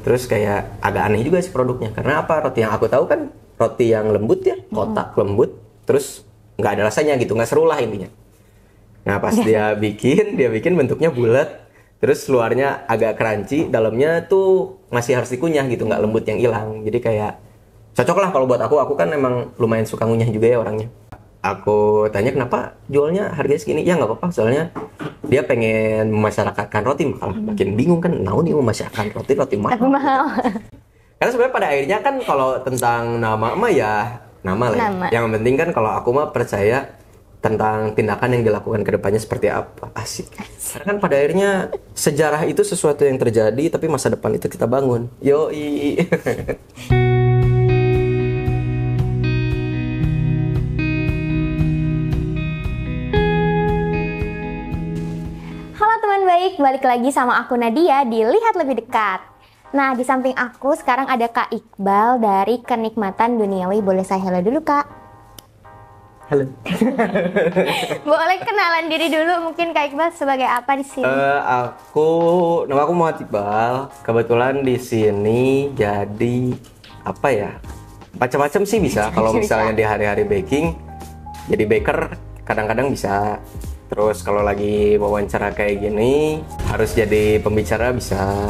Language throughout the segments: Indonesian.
Terus kayak agak aneh juga sih produknya. Karena apa? Roti yang aku tahu kan roti yang lembut ya, kotak lembut. Terus nggak ada rasanya gitu, nggak seru lah intinya. Nah pas dia bikin bentuknya bulat. Terus luarnya agak crunchy, dalamnya tuh masih harus dikunyah gitu, nggak lembut yang hilang. Jadi kayak cocok lah kalau buat aku kan emang lumayan suka ngunyah juga ya orangnya. Aku tanya kenapa jualnya harganya segini, ya nggak apa-apa soalnya dia pengen memasyarakatkan roti, malah makin bingung kan, naon nih memasyarakatkan roti mahal. Tapi mahal. Karena sebenarnya pada akhirnya kan kalau tentang nama mah ya nama lah ya. Nama. Yang penting kan kalau aku mah percaya tentang tindakan yang dilakukan ke depannya seperti apa. Asik. Karena kan pada akhirnya sejarah itu sesuatu yang terjadi tapi masa depan itu kita bangun. Yoi. Halo teman baik, balik lagi sama aku Nadia di Lihat Lebih Dekat. Nah, di samping aku sekarang ada Kak Iqbal dari Kenikmatan Duniawi. Boleh saya halo dulu, Kak? Halo. Boleh kenalan diri dulu, mungkin Kak Iqbal sebagai apa di sini? Nama aku Muhammad Iqbal. Kebetulan di sini jadi apa ya? Macam-macam sih bisa. Kalau misalnya di hari-hari baking, jadi baker kadang-kadang bisa. Terus kalau lagi wawancara kayak gini, harus jadi pembicara bisa.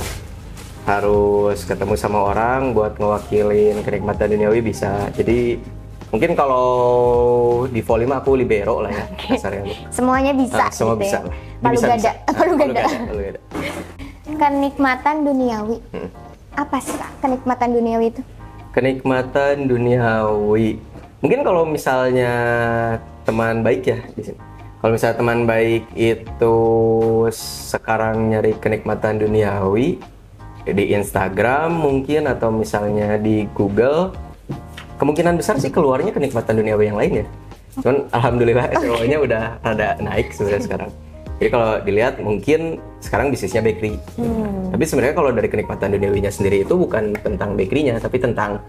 Harus ketemu sama orang buat ngewakilin Kenikmatan Duniawi bisa. Jadi mungkin kalau di volume aku libero lah ya kasarnya. Semuanya bisa. Semua gitu bisa ya? lah. Palu Bisa, gada. bisa. Palu gada. Palu gada. Kenikmatan Duniawi. Apa sih Kak kenikmatan duniawi itu? Kenikmatan duniawi. Mungkin kalau misalnya teman baik ya di sini. Kalau misalnya teman baik itu sekarang nyari kenikmatan duniawi di Instagram mungkin atau misalnya di Google, kemungkinan besar sih keluarnya kenikmatan duniawi yang lain ya. Cuman alhamdulillah SEO-nya udah rada naik sebenarnya sekarang. Jadi kalau dilihat mungkin sekarang bisnisnya bakery. Tapi sebenarnya kalau dari kenikmatan duniawinya sendiri itu bukan tentang bakerynya, tapi tentang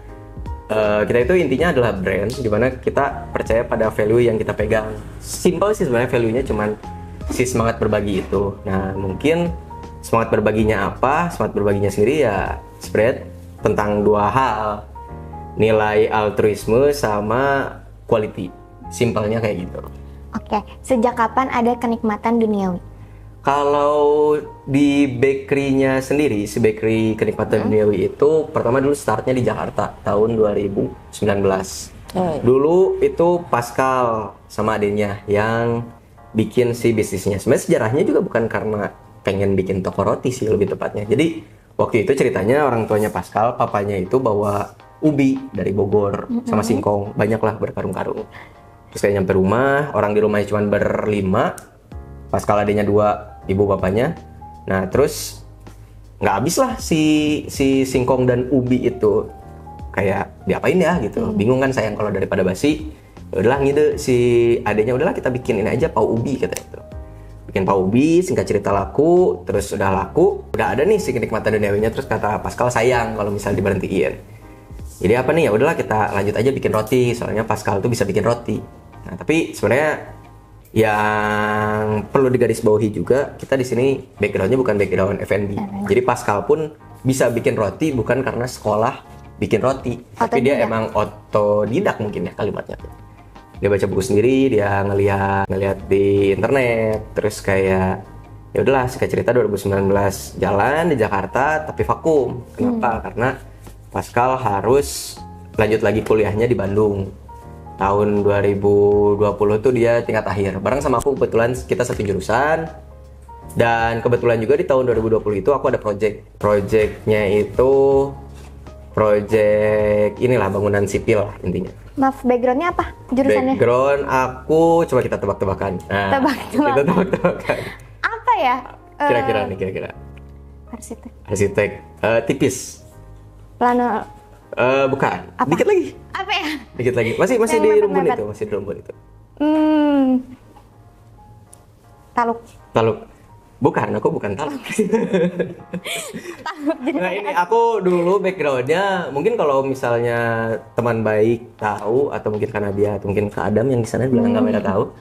kita itu intinya adalah brand di mana kita percaya pada value yang kita pegang. Simple sih sebenarnya value-nya, cuman si semangat berbagi itu. Nah mungkin semangat berbaginya apa? Semangat berbaginya sendiri ya spread tentang dua hal, nilai altruisme sama quality. Simpelnya kayak gitu. Oke, sejak kapan ada kenikmatan duniawi? Kalau di bakery-nya sendiri, si bakery Kenikmatan Duniawi itu pertama dulu startnya di Jakarta tahun 2019. Dulu itu Pascal sama adiknya yang bikin si bisnisnya. Sebenarnya sejarahnya juga bukan karena pengen bikin toko roti sih lebih tepatnya. Jadi waktu itu ceritanya orang tuanya Pascal, papanya itu bawa ubi dari Bogor sama singkong, banyak lah berkarung-karung. Terus kayak nyampe rumah, orang di rumahnya cuma berlima, Pascal adiknya 2, ibu bapaknya. Nah terus nggak habis lah si singkong dan ubi itu, kayak diapain ya gitu. Bingung kan sayang kalau daripada basi. Udahlah ngide si adiknya, udahlah kita bikin ini aja pau ubi katanya itu. Bikin pau ubi, singkat cerita laku. Terus udah laku, udah ada nih si kenikmatan duniawinya. Terus kata Pascal sayang kalau misalnya diberhentiin. Jadi apa nih, ya udahlah kita lanjut aja bikin roti, soalnya Pascal tuh bisa bikin roti. Nah tapi sebenarnya yang perlu digarisbawahi juga, kita di sini backgroundnya bukan background F&B. Jadi Pascal pun bisa bikin roti bukan karena sekolah bikin roti, tapi dia emang otodidak mungkin ya kalimatnya. Dia baca buku sendiri, dia ngelihat di internet, terus kayak ya udahlah singkat cerita 2019 jalan di Jakarta tapi vakum. Kenapa? Karena Pascal harus lanjut lagi kuliahnya di Bandung. Tahun 2020 tuh dia tingkat akhir. Bareng sama aku kebetulan kita satu jurusan. Dan kebetulan juga di tahun 2020 itu aku ada project. Projectnya itu project inilah bangunan sipil lah intinya. Maaf, backgroundnya apa jurusannya? Background aku coba kita tebak-tebakan. Nah, Tebak-tebakan. kita tebak-tebakan. Apa ya? Kira-kira. Arsitek. Arsitek. Tipis. Plano. Bukan. Apa? Dikit lagi. Apa ya? Dikit lagi. Masih Yang di mepet-mepet. rumpun itu, masih di rumpun itu. Taluk. Taluk. Bukan, aku bukan taluk. Taluk. Nah ini aku dulu backgroundnya mungkin kalau misalnya teman baik tahu, atau mungkin karena dia atau mungkin Kak Adam yang di sana bilang nggak mereka tahu,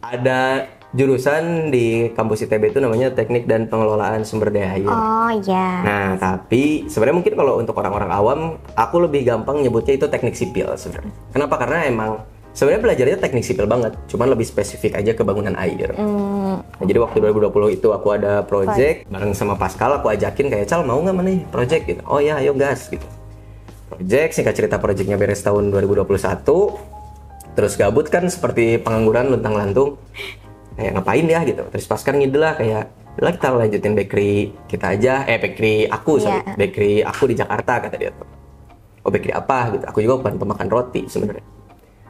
ada jurusan di kampus ITB itu namanya Teknik dan Pengelolaan Sumber Daya Air. Oh iya. Nah, tapi sebenarnya mungkin kalau untuk orang-orang awam, aku lebih gampang nyebutnya itu teknik sipil sebenarnya. Kenapa? Karena emang sebenarnya belajarnya teknik sipil banget, cuman lebih spesifik aja ke bangunan air. Nah, jadi waktu 2020 itu aku ada project bareng sama Pascal, aku ajakin kayak, Cal mau nggak nih project gitu? Oh ya, ayo gas gitu. Project, singkat cerita projectnya beres tahun 2021. Terus gabut kan seperti pengangguran luntang-lantung. Kayak ngapain ya gitu. Terus Pascal ngide lah kayak, lah kita lanjutin bakery kita aja, bakery aku, bakery aku di Jakarta kata dia tuh. Oh bakery apa gitu, aku juga bukan pemakan roti sebenarnya.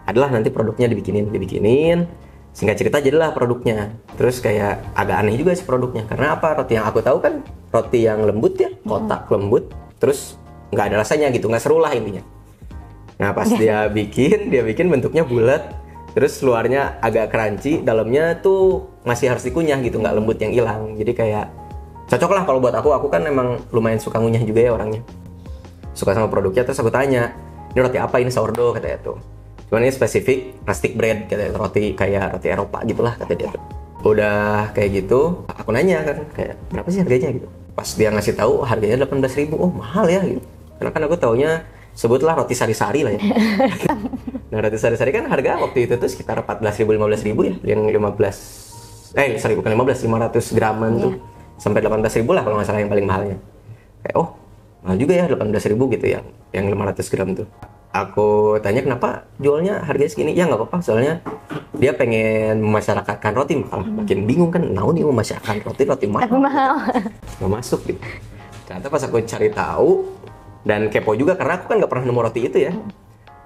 Adalah nanti produknya dibikinin, singkat cerita jadilah produknya. Terus kayak agak aneh juga sih produknya, karena apa, roti yang aku tahu kan roti yang lembut ya, kotak lembut, terus nggak ada rasanya gitu, nggak seru lah intinya. Nah pas dia bikin bentuknya bulat, terus luarnya agak crunchy, dalamnya tuh masih harus dikunyah gitu, nggak lembut yang hilang. Jadi kayak cocok lah kalau buat aku kan emang lumayan suka ngunyah juga ya orangnya. Suka sama produknya, terus aku tanya, ini roti apa, ini sourdough katanya tuh. Cuman ini spesifik rustic bread, katanya roti kayak roti Eropa gitulah kata dia tuh. Udah kayak gitu, aku nanya kan, kayak berapa sih harganya gitu. Pas dia ngasih tahu harganya 18.000, oh mahal ya gitu. Karena kan aku taunya sebutlah roti sari-sari lah ya. Nah roti sari-sari kan harga waktu itu tuh sekitar 14.000 15.000 ya, yang 500 graman tuh sampai 18.000 lah kalau nggak salah yang paling mahalnya. Kayak oh mahal juga ya 18.000 gitu yang 500 gram tuh. Aku tanya kenapa jualnya harganya segini, ya nggak apa-apa soalnya dia pengen memasyarakatkan roti. Malah makin bingung kan, naon nih memasyarakatkan roti mahal. Nggak masuk gitu. Ternyata pas aku cari tahu dan kepo juga karena aku kan nggak pernah nemu roti itu ya.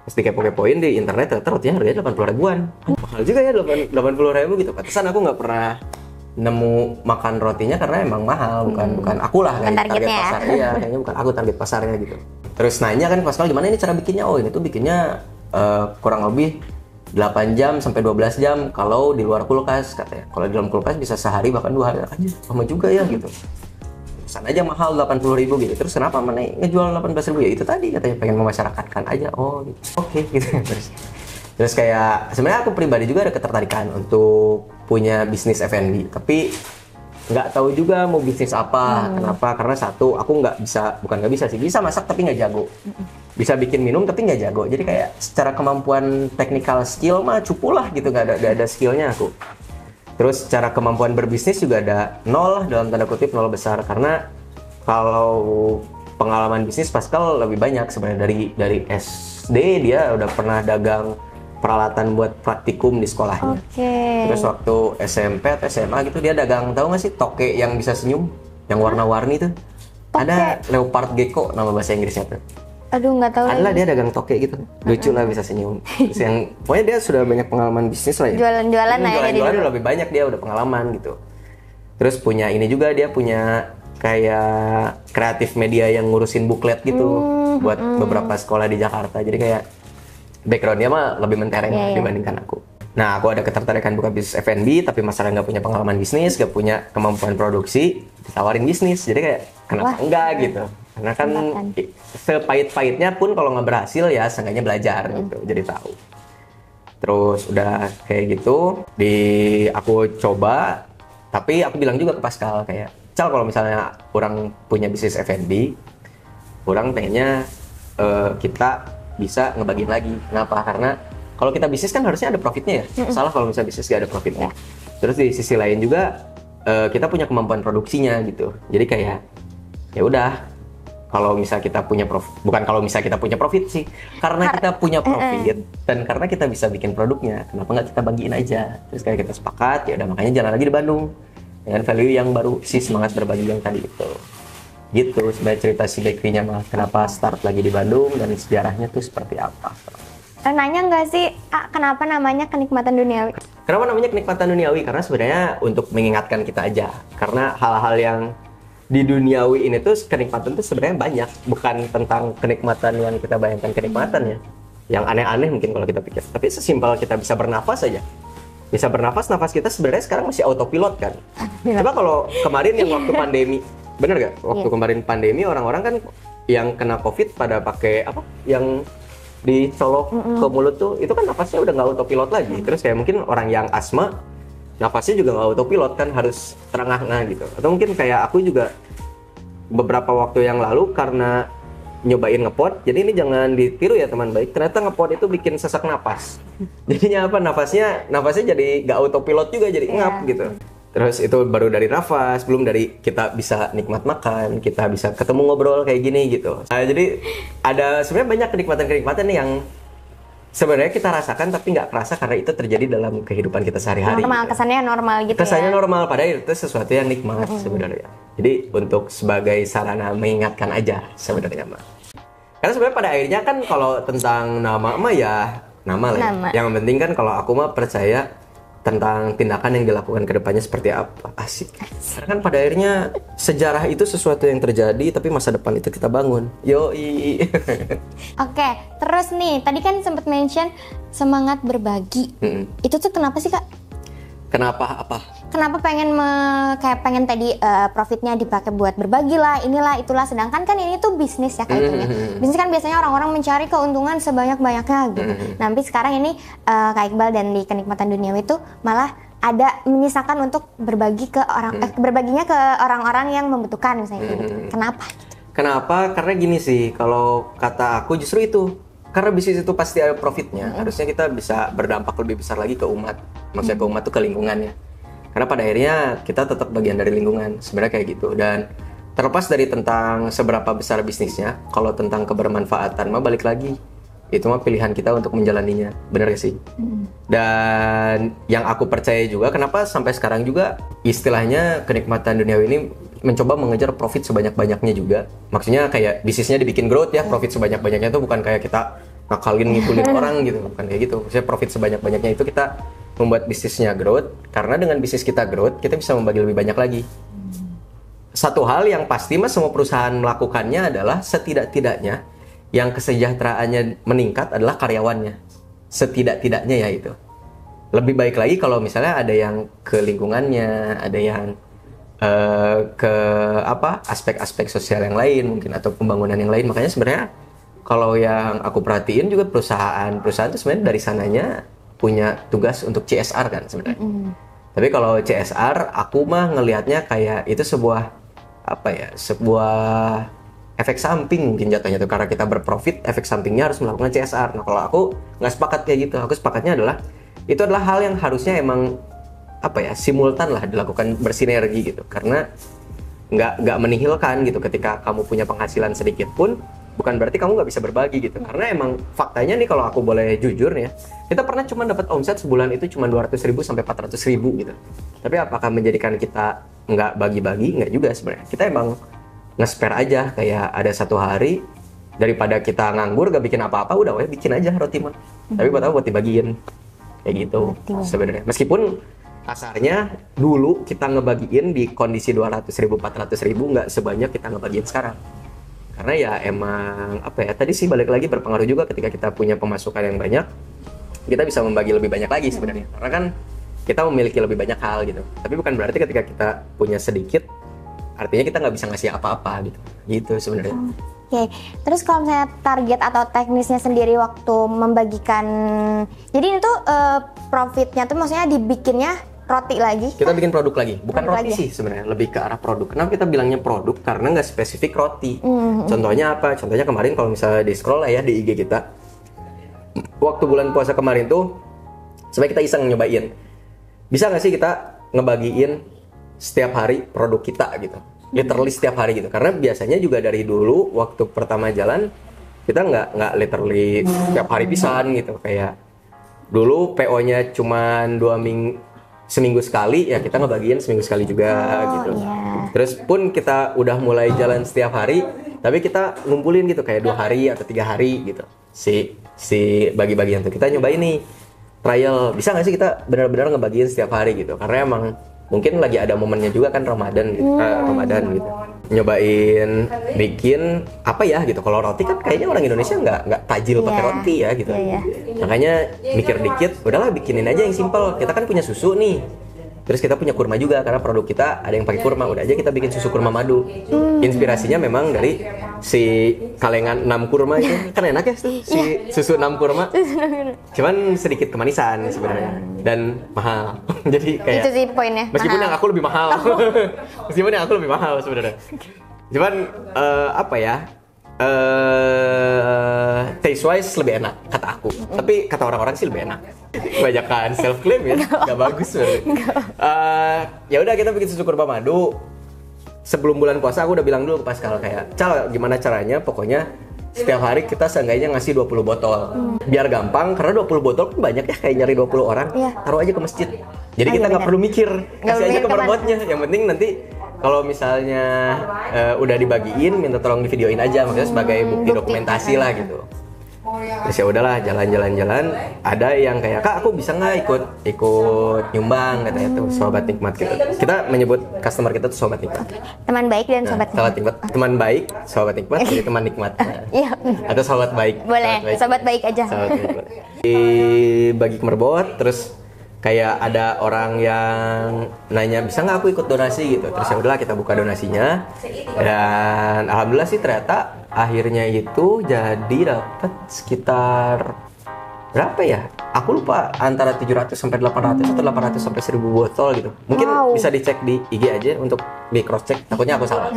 Pasti kepo-kepoin di internet, ternyata rotinya harganya 80 ribuan. Mahal juga ya 80 ribu gitu. Pantesan aku nggak pernah nemu makan rotinya karena emang mahal, bukan aku lah kan target pasar. Iya, kayaknya bukan aku target pasarnya gitu. Terus nanya kan Pascal gimana ini cara bikinnya? Oh ini tuh bikinnya kurang lebih 8 jam sampai 12 jam kalau di luar kulkas katanya. Kalau di dalam kulkas bisa sehari bahkan 2 hari aja. Lama juga ya gitu. Pesan aja mahal 80 ribu gitu. Terus kenapa mana ngejual 18 ribu? Ya itu tadi katanya pengen memasyarakatkan aja. Oh gitu. Oke gitu. Terus kayak sebenarnya aku pribadi juga ada ketertarikan untuk punya bisnis F&B. Tapi nggak tahu juga mau bisnis apa. Kenapa? Karena satu aku bukan nggak bisa sih, bisa masak tapi nggak jago, bisa bikin minum tapi nggak jago. Jadi kayak secara kemampuan technical skill mah cupu lah gitu, nggak ada skillnya aku. Terus secara kemampuan berbisnis juga ada nol lah, dalam tanda kutip nol besar, karena kalau pengalaman bisnis Pascal lebih banyak sebenarnya. Dari SD dia udah pernah dagang peralatan buat praktikum di sekolahnya. Terus waktu SMP atau SMA gitu dia dagang, tahu nggak sih toke yang bisa senyum, yang warna-warni tuh. Ada leopard gecko nama bahasa Inggrisnya tuh. Aduh nggak tahu. Adalah dia dagang toke gitu, lucu lah bisa senyum. Terus yang pokoknya dia sudah banyak pengalaman bisnis lah ya. Jualan-jualan lah ya. Jualan-jualan lebih banyak, dia udah pengalaman gitu. Terus punya ini juga, dia punya kayak kreatif media yang ngurusin buklet gitu buat beberapa sekolah di Jakarta. Jadi kayak background-nya mah lebih mentereng dibandingkan aku. Nah, aku ada ketertarikan buka bisnis F&B, tapi masalah nggak punya pengalaman bisnis, nggak punya kemampuan produksi, ditawarin bisnis. Jadi kayak, kenapa enggak gitu. Karena kan sepahit-pahitnya pun kalau nggak berhasil ya seenggaknya belajar gitu, jadi tahu. Terus udah kayak gitu, aku coba, tapi aku bilang juga ke Pascal kayak, Cal kalau misalnya orang punya bisnis F&B, orang pengennya kita bisa ngebagiin lagi. Kenapa? Karena kalau kita bisnis kan harusnya ada profitnya ya. Salah kalau misalnya bisnis gak ada profitnya. Terus di sisi lain juga kita punya kemampuan produksinya gitu. Jadi kayak ya udah, kalau misalnya kita punya profit sih. Karena kita punya profit dan karena kita bisa bikin produknya, kenapa nggak kita bagiin aja? Terus kayak kita sepakat, ya udah makanya jalan lagi di Bandung dengan value yang baru, si semangat berbagi yang tadi itu. Gitu sebenarnya cerita si bakery-nya mah, kenapa start lagi di Bandung dan sejarahnya tuh seperti apa. Nanya nggak sih, kenapa namanya Kenikmatan Duniawi? Kenapa namanya Kenikmatan Duniawi? Karena sebenarnya untuk mengingatkan kita aja, karena hal-hal yang di duniawi ini tuh kenikmatan tuh sebenarnya banyak, bukan tentang kenikmatan yang kita bayangkan kenikmatan ya, yang aneh-aneh mungkin kalau kita pikir, tapi sesimpel kita bisa bernafas aja. Bisa bernafas, nafas kita sebenarnya sekarang masih autopilot kan. Coba kalau kemarin yang waktu pandemi, bener gak? Waktu kemarin pandemi orang-orang kan yang kena COVID pada pakai apa? Yang dicolok ke mulut tuh, itu kan nafasnya udah nggak autopilot lagi. Terus kayak mungkin orang yang asma nafasnya juga nggak autopilot kan, harus terengah-engah gitu. Atau mungkin kayak aku juga beberapa waktu yang lalu karena nyobain ngepot, jadi ini jangan ditiru ya teman baik, ternyata ngepot itu bikin sesak napas. Jadinya apa, nafasnya jadi nggak autopilot juga, jadi ngap gitu. Terus itu baru dari nafas, belum dari kita bisa nikmat makan, kita bisa ketemu ngobrol kayak gini gitu. Jadi ada sebenarnya banyak kenikmatan-kenikmatan yang sebenarnya kita rasakan tapi nggak kerasa karena itu terjadi dalam kehidupan kita sehari-hari. Normal, gitu. kesannya normal gitu. Kesannya ya. normal, padahal itu sesuatu yang nikmat sebenarnya. Jadi untuk sebagai sarana mengingatkan aja sebenarnya mah. Karena sebenarnya pada akhirnya kan kalau tentang nama mah ya nama lah. Nama. Yang penting kan kalau aku mah percaya tentang tindakan yang dilakukan ke depannya seperti apa. Asik. Karena kan pada akhirnya sejarah itu sesuatu yang terjadi tapi masa depan itu kita bangun. Yoi. Oke, terus nih tadi kan sempat mention semangat berbagi. Itu tuh kenapa sih Kak? Kenapa apa? Kenapa kayak pengen tadi profitnya dipakai buat berbagi lah, inilah itulah, sedangkan kan ini tuh bisnis ya kaitannya. Bisnis kan biasanya orang-orang mencari keuntungan sebanyak-banyaknya gitu. Nah, tapi sekarang ini Kak Iqbal dan di Kenikmatan Duniawi itu malah ada menyisakan untuk berbagi ke berbaginya ke orang-orang yang membutuhkan misalnya gitu. Kenapa? Kenapa? Karena gini sih, kalau kata aku justru itu. Karena bisnis itu pasti ada profitnya, harusnya kita bisa berdampak lebih besar lagi ke umat. Maksudnya ke umat tuh ke lingkungannya. Karena pada akhirnya kita tetap bagian dari lingkungan, sebenarnya kayak gitu. Dan terlepas dari tentang seberapa besar bisnisnya, kalau tentang kebermanfaatan mah balik lagi. Itu mah pilihan kita untuk menjalaninya, bener gak sih? Dan yang aku percaya juga, kenapa sampai sekarang juga istilahnya Kenikmatan Duniawi ini mencoba mengejar profit sebanyak-banyaknya juga. Maksudnya kayak bisnisnya dibikin growth ya, profit sebanyak-banyaknya itu bukan kayak kita ngakalin ngikulin orang gitu, bukan kayak gitu. Maksudnya profit sebanyak-banyaknya itu kita membuat bisnisnya growth, karena dengan bisnis kita growth, kita bisa membagi lebih banyak lagi. Satu hal yang pasti mas, semua perusahaan melakukannya adalah setidak-tidaknya yang kesejahteraannya meningkat adalah karyawannya. Setidak-tidaknya ya itu. Lebih baik lagi kalau misalnya ada yang ke lingkungannya, ada yang ke aspek-aspek sosial yang lain mungkin, atau pembangunan yang lain. Makanya sebenarnya kalau yang aku perhatiin juga perusahaan itu sebenarnya dari sananya punya tugas untuk CSR kan sebenarnya. Tapi kalau CSR aku mah ngelihatnya kayak itu sebuah efek samping mungkin jatuhnya tuh, karena kita berprofit, efek sampingnya harus melakukan CSR. Nah kalau aku nggak sepakat kayak gitu. Aku sepakatnya adalah itu adalah hal yang harusnya emang simultan lah dilakukan, bersinergi gitu. Karena nggak menihilkan gitu, ketika kamu punya penghasilan sedikit pun bukan berarti kamu nggak bisa berbagi gitu. Karena emang faktanya nih, kalau aku boleh jujur nih ya, kita pernah cuma dapat omset sebulan itu cuma 200.000 sampai 400.000 gitu. Tapi apakah menjadikan kita nggak bagi-bagi? Nggak juga sebenarnya. Kita emang nge-spare aja, kayak ada satu hari daripada kita nganggur gak bikin apa-apa, udah bikin aja roti mah. Tapi buat apa? Buat dibagiin kayak gitu sebenarnya. Meskipun kasarnya dulu kita ngebagiin di kondisi 200.000, 400.000 nggak sebanyak kita ngebagiin sekarang. Karena ya emang tadi sih balik lagi berpengaruh juga, ketika kita punya pemasukan yang banyak, kita bisa membagi lebih banyak lagi sebenarnya. Karena kan kita memiliki lebih banyak hal gitu. Tapi bukan berarti ketika kita punya sedikit, artinya kita nggak bisa ngasih apa-apa gitu. Gitu sebenarnya. Oke, terus kalau misalnya target atau teknisnya sendiri waktu membagikan, jadi itu profitnya tuh maksudnya dibikinnya roti lagi? Kita bikin produk lagi, bukan produk roti lagi sih sebenarnya, lebih ke arah produk. Kenapa kita bilangnya produk? Karena nggak spesifik roti. Contohnya apa? Contohnya kemarin kalau misalnya di scroll lah ya di IG kita, waktu bulan puasa kemarin tuh, sebenarnya kita iseng nyobain, bisa nggak sih kita ngebagiin setiap hari produk kita gitu, literally setiap hari gitu. Karena biasanya juga dari dulu waktu pertama jalan kita nggak literally setiap hari pisan gitu. Kayak dulu PO-nya cuman seminggu sekali, ya kita ngebagiin seminggu sekali juga gitu. Terus pun kita udah mulai jalan setiap hari, tapi kita ngumpulin gitu kayak 2 hari atau 3 hari gitu. Si bagi-bagian tuh kita nyobain nih trial, bisa nggak sih kita benar-benar ngebagiin setiap hari gitu. Karena emang mungkin lagi ada momennya juga kan Ramadan gitu. Nyobain bikin apa ya gitu. Kalau roti kan kayaknya orang Indonesia nggak tajil pakai roti ya gitu. Makanya mikir dikit, udahlah bikinin aja yang simple. Kita kan punya susu nih. Terus kita punya kurma juga karena produk kita ada yang pakai kurma. Udah aja kita bikin susu kurma madu. Inspirasinya memang dari si kalengan 6 kurma itu. Kan enak ya si susu 6 kurma. Cuman sedikit kemanisan sebenarnya dan mahal. Jadi kayak itu sih poinnya. Meskipun yang aku lebih mahal. Meskipun yang aku lebih mahal sebenarnya. Cuman apa ya? Taste wise lebih enak kata aku. Tapi kata orang-orang sih lebih enak. Kebanyakan self claim ya, nggak bagus sebenarnya. Ya udah kita bikin susu kurma madu. Sebelum bulan puasa aku udah bilang dulu ke Pascal kayak, "Cal, gimana caranya? Pokoknya setiap hari kita seenggaknya ngasih 20 botol. Biar gampang karena 20 botol kan banyak ya, kayak nyari 20 orang. Taruh aja ke masjid. Jadi kita nggak perlu mikir, kasih aja ke perbotnya. Yang penting nanti kalau misalnya udah dibagiin, minta tolong di videoin aja, maksudnya sebagai bukti dokumentasi lah gitu. Terus ya udahlah jalan-jalan. Ada yang kayak, "Kak, aku bisa nggak ikut nyumbang?" katanya tuh sobat nikmat gitu. Kita menyebut customer kita tuh sobat nikmat. Teman baik dan sobat nikmat. Teman baik, sobat nikmat, jadi teman nikmat. Iya. Atau sobat baik. Boleh, sobat baik aja. Sobat baik. Dibagi ke merbot, terus kayak ada orang yang nanya bisa nggak aku ikut donasi gitu. Terus ya udahlah kita buka donasinya dan alhamdulillah sih ternyata akhirnya itu jadi dapat sekitar berapa ya? Aku lupa antara 700 sampai 800 atau 800 sampai 1000 botol gitu. Mungkin bisa dicek di IG aja untuk di cross check. Takutnya aku salah.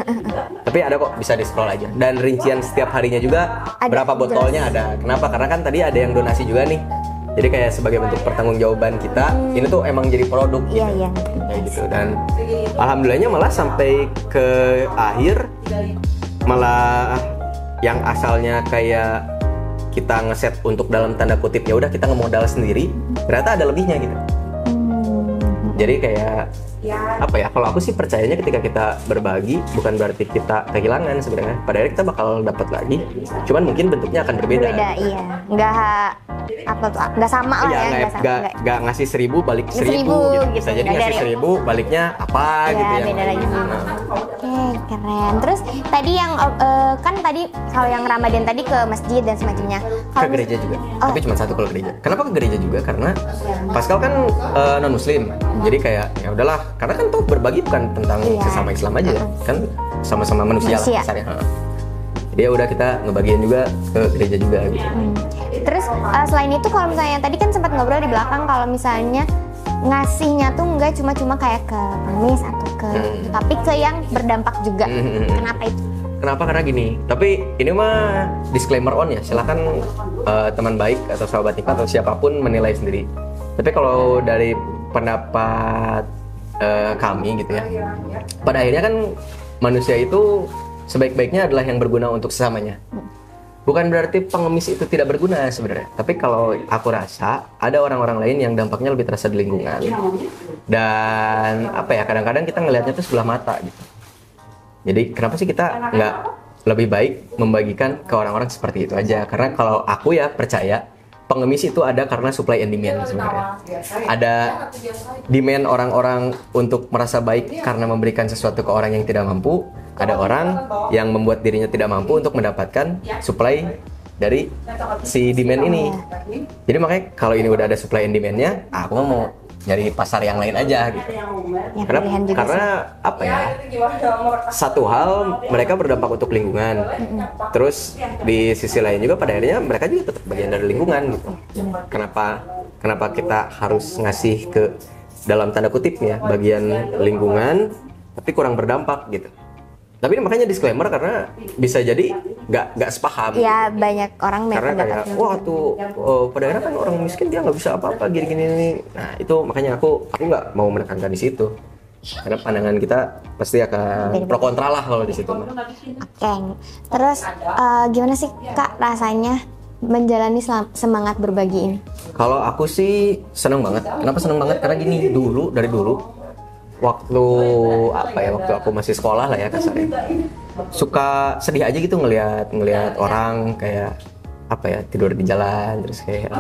Tapi ada kok, bisa di scroll aja. Dan rincian setiap harinya juga ada, berapa botolnya ada. Kenapa? Karena kan tadi ada yang donasi juga nih. Jadi kayak sebagai bentuk pertanggungjawaban kita, ini tuh emang jadi produk gitu. Iya. Kayak gitu. Dan alhamdulillahnya malah sampai ke akhir malah yang asalnya kayak kita ngeset untuk dalam tanda kutip ya udah kita ngemodal sendiri, ternyata ada lebihnya gitu. Jadi kayak apa ya, kalau aku sih percayanya ketika kita berbagi bukan berarti kita kehilangan sebenarnya. Pada akhirnya kita bakal dapat lagi, cuman mungkin bentuknya akan berbeda. Iya. Nggak sama lah ya. Nggak ngasih 1000 balik 1000 gitu. Bisa jadi ngasih 1000 baliknya apa gitu ya. Beda lagi. Oke, keren. Terus tadi yang kan tadi kalau yang Ramadan tadi ke masjid dan semacamnya. Ke gereja juga. Tapi cuma satu kalau gereja. Kenapa ke gereja juga? Karena Pascal kan non muslim. Jadi kayak ya udahlah, karena kan tuh berbagi bukan tentang sesama Islam aja ya. Kan sama-sama manusia lah kasarnya. Jadi ya udah kita ngebagiin juga ke gereja juga gitu. Terus selain itu kalau misalnya tadi kan sempat ngobrol di belakang kalau misalnya ngasihnya tuh nggak cuma kayak ke pengemis atau ke tapi ke yang berdampak juga. Kenapa itu? Kenapa? Karena gini, tapi ini mah disclaimer on ya, silakan teman baik atau sahabat nikmat atau siapapun menilai sendiri. Tapi kalau dari pendapat kami gitu ya, pada akhirnya kan manusia itu sebaik-baiknya adalah yang berguna untuk sesamanya. Bukan berarti pengemis itu tidak berguna sebenarnya, tapi kalau aku rasa ada orang-orang lain yang dampaknya lebih terasa di lingkungan. Dan apa ya, kadang-kadang kita ngelihatnya tuh sebelah mata gitu. Jadi kenapa sih kita nggak lebih baik membagikan ke orang-orang seperti itu aja? Karena kalau aku ya percaya pengemis itu ada karena supply and demand sebenarnya. Ada demand orang-orang untuk merasa baik karena memberikan sesuatu ke orang yang tidak mampu. Ada orang yang membuat dirinya tidak mampu untuk mendapatkan supply dari si demand ini. Jadi makanya kalau ini udah ada supply and demand-nya, aku mau nyari pasar yang lain aja gitu. Ya, karena apa ya? Satu hal mereka berdampak untuk lingkungan. Terus di sisi lain juga pada akhirnya mereka juga tetap bagian dari lingkungan gitu. Kenapa kita harus ngasih ke dalam tanda kutip ya bagian lingkungan tapi kurang berdampak gitu. Tapi makanya disclaimer karena bisa jadi nggak sepaham. Ya banyak orang karena kayak wah tuh pada akhirnya kan orang miskin dia nggak bisa apa-apa gini-gini. Nah itu makanya aku nggak mau menekankan di situ. Karena pandangan kita pasti akan pro kontra lah kalau di situ. Oke. Terus gimana sih Kak rasanya menjalani semangat berbagi ini? Kalau aku sih seneng banget. Kenapa seneng banget? Karena gini dari dulu waktu aku masih sekolah lah ya kasarnya, suka sedih aja gitu ngelihat orang kayak tidur di jalan terus kayak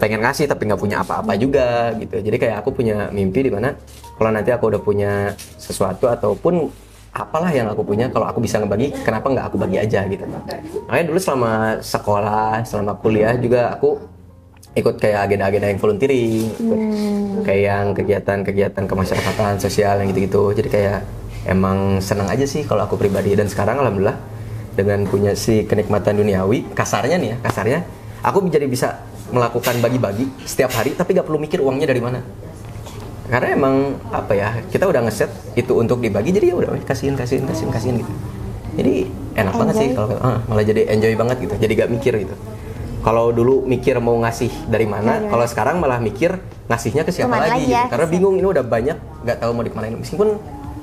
pengen ngasih tapi nggak punya apa-apa juga gitu. Jadi kayak aku punya mimpi di mana kalau nanti aku udah punya sesuatu ataupun apalah yang aku punya, kalau aku bisa ngebagi kenapa nggak aku bagi aja gitu. Makanya dulu selama sekolah, selama kuliah juga aku ikut kayak agenda-agenda yang volunteering, kayak yang kegiatan-kegiatan kemasyarakatan sosial yang gitu-gitu. Jadi kayak emang senang aja sih kalau aku pribadi. Dan sekarang alhamdulillah dengan punya si kenikmatan duniawi, kasarnya nih ya, kasarnya aku jadi bisa melakukan bagi-bagi setiap hari tapi gak perlu mikir uangnya dari mana. Karena emang apa ya, kita udah ngeset itu untuk dibagi, jadi ya udah kasihin gitu. Jadi enak banget sih kalau malah jadi enjoy banget gitu. Jadi gak mikir gitu. Kalau dulu mikir mau ngasih dari mana, kalau sekarang malah mikir ngasihnya ke siapa lagi gitu. Karena bingung, ini udah banyak gak tahu mau dikemanain. Meskipun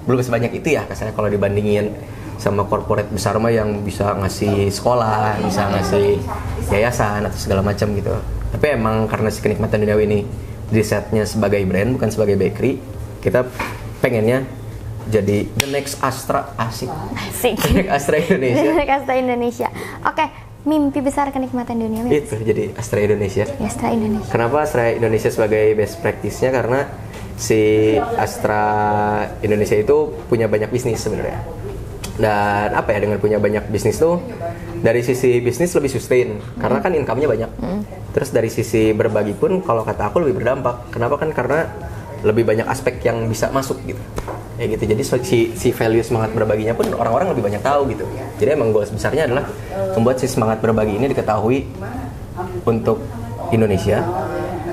belum sebanyak itu ya kasarnya kalau dibandingin sama corporate besar mah yang bisa ngasih sekolah, bisa ngasih yayasan atau segala macam gitu. Tapi emang karena si kenikmatan duniawi ini di setnya sebagai brand bukan sebagai bakery, kita pengennya jadi the next Astra. Asik. The next Astra Indonesia. The next Astra Indonesia. Oke, mimpi besar kenikmatan duniawi itu jadi Astra Indonesia. Astra Indonesia. Kenapa Astra Indonesia sebagai best practice-nya? Karena si Astra Indonesia itu punya banyak bisnis sebenarnya. Dan apa ya, dengan punya banyak bisnis tuh dari sisi bisnis lebih sustain karena kan income-nya banyak. Terus dari sisi berbagi pun kalau kata aku lebih berdampak. Kenapa? Kan karena lebih banyak aspek yang bisa masuk gitu. Ya gitu. Jadi si value semangat berbaginya pun orang-orang lebih banyak tahu gitu. Jadi emang goals besarnya adalah membuat si semangat berbagi ini diketahui untuk Indonesia.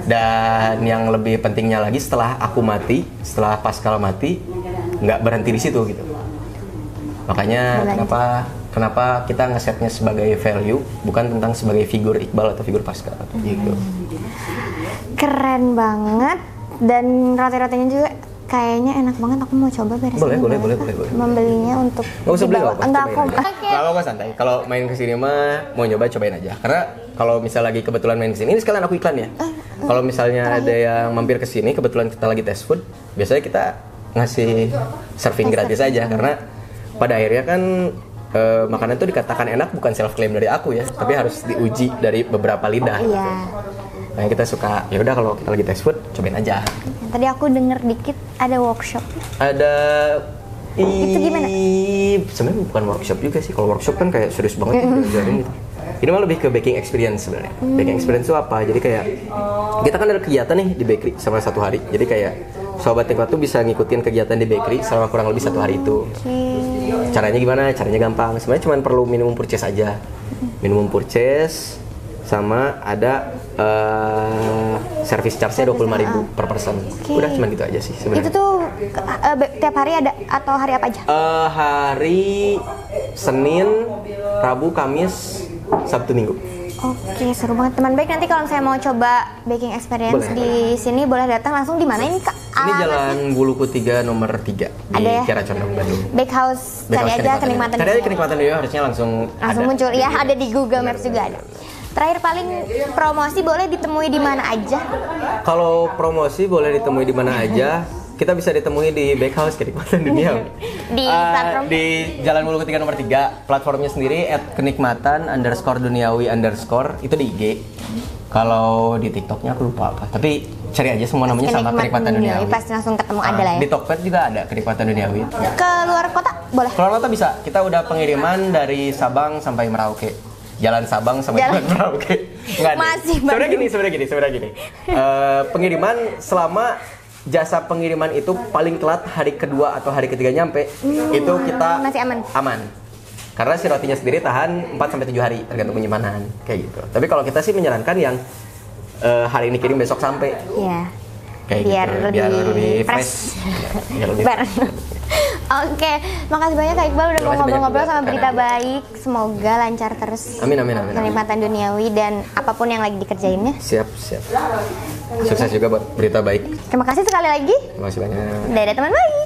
Dan yang lebih pentingnya lagi, setelah aku mati, setelah Pascal mati, nggak berhenti di situ gitu. Makanya kenapa kita ngesetnya sebagai value, bukan tentang sebagai figur Iqbal atau figur Pascal gitu. Keren banget, dan roti-rotinya juga kayaknya enak banget. Aku mau coba beres. Boleh. Membelinya untuk nggak usah beli apa? Enggak, aku nggak apa-apa, santai. Kalau main kesini mah mau nyoba cobain aja. Karena kalau misal lagi kebetulan main kesini, ini sekalian aku iklan ya. Kalau misalnya ada yang mampir kesini, kebetulan kita lagi test food, biasanya kita ngasih serving gratis aja. Karena pada akhirnya kan makanan itu dikatakan enak bukan self claim dari aku ya, tapi harus diuji dari beberapa lidah. Iya. Nah kita suka, ya udah kalau kita lagi test food cobain aja. Tadi aku denger dikit ada workshop. Ada. Itu gimana? Sebenarnya bukan workshop juga sih. Kalau workshop kan kayak serius banget diajarin gitu. Ini mah lebih ke baking experience sebenarnya. Baking experience itu apa? Jadi kayak kita kan ada kegiatan nih di bakery selama 1 hari. Jadi kayak sobat Nikmat tuh bisa ngikutin kegiatan di bakery selama kurang lebih 1 hari itu. Caranya gimana? Caranya gampang. Sebenarnya cuma perlu minimum purchase aja. Minimum purchase sama ada service charge-nya 25.000 per person. Udah cuma gitu aja sih sebenarnya. Itu tuh tiap hari ada atau hari apa aja? Hari Senin, Rabu, Kamis, Sabtu, Minggu. Oke, seru banget teman baik. Nanti kalau saya mau coba baking experience di sini boleh datang langsung di mana ini Kak? Ini Jalan Buluku 3 nomor 3 di Kiara Condong, Bandung. Bakehouse, cari aja kenikmatan. Cari aja kenikmatan dia harusnya langsung muncul ya, ada di Google Maps juga ada. Terakhir paling promosi boleh ditemui di mana aja? Kalau promosi boleh ditemui di mana aja. Kita bisa ditemui di Bakehouse Kenikmatan Dunia. Di platform? Di Jalan Buluku 3 nomor 3. Platformnya sendiri @kenikmatan_duniawi_. Itu di IG. Kalau di TikToknya aku lupa apa. Tapi cari aja semua namanya sama Kenikmatan Duniawi. Pasti langsung ketemu ada lah ya. Di Tokped juga ada Kenikmatan Duniawi. Ke luar kota boleh? Keluar kota bisa. Kita udah pengiriman dari Sabang sampai Merauke. Jalan Sabang sampai Jalan Merauke. Sebenarnya gini. Pengiriman selama jasa pengiriman itu paling telat hari kedua atau hari ketiga nyampe, itu kita masih aman. Karena si rotinya sendiri tahan 4 sampai 7 hari tergantung penyimpanan kayak gitu. Tapi kalau kita sih menyarankan yang hari ini kirim besok sampai. Iya. Kayak biar gitu. Lebih fresh. Biar lebih Oke, makasih banyak Kak Iqbal udah mau ngobrol-ngobrol sama Berita Baik. Semoga lancar terus. Amin. Kenikmatan duniawi dan apapun yang lagi dikerjainnya. Siap. Sukses juga buat Berita Baik. Terima kasih sekali lagi. Terima kasih banyak. Dadah teman baik.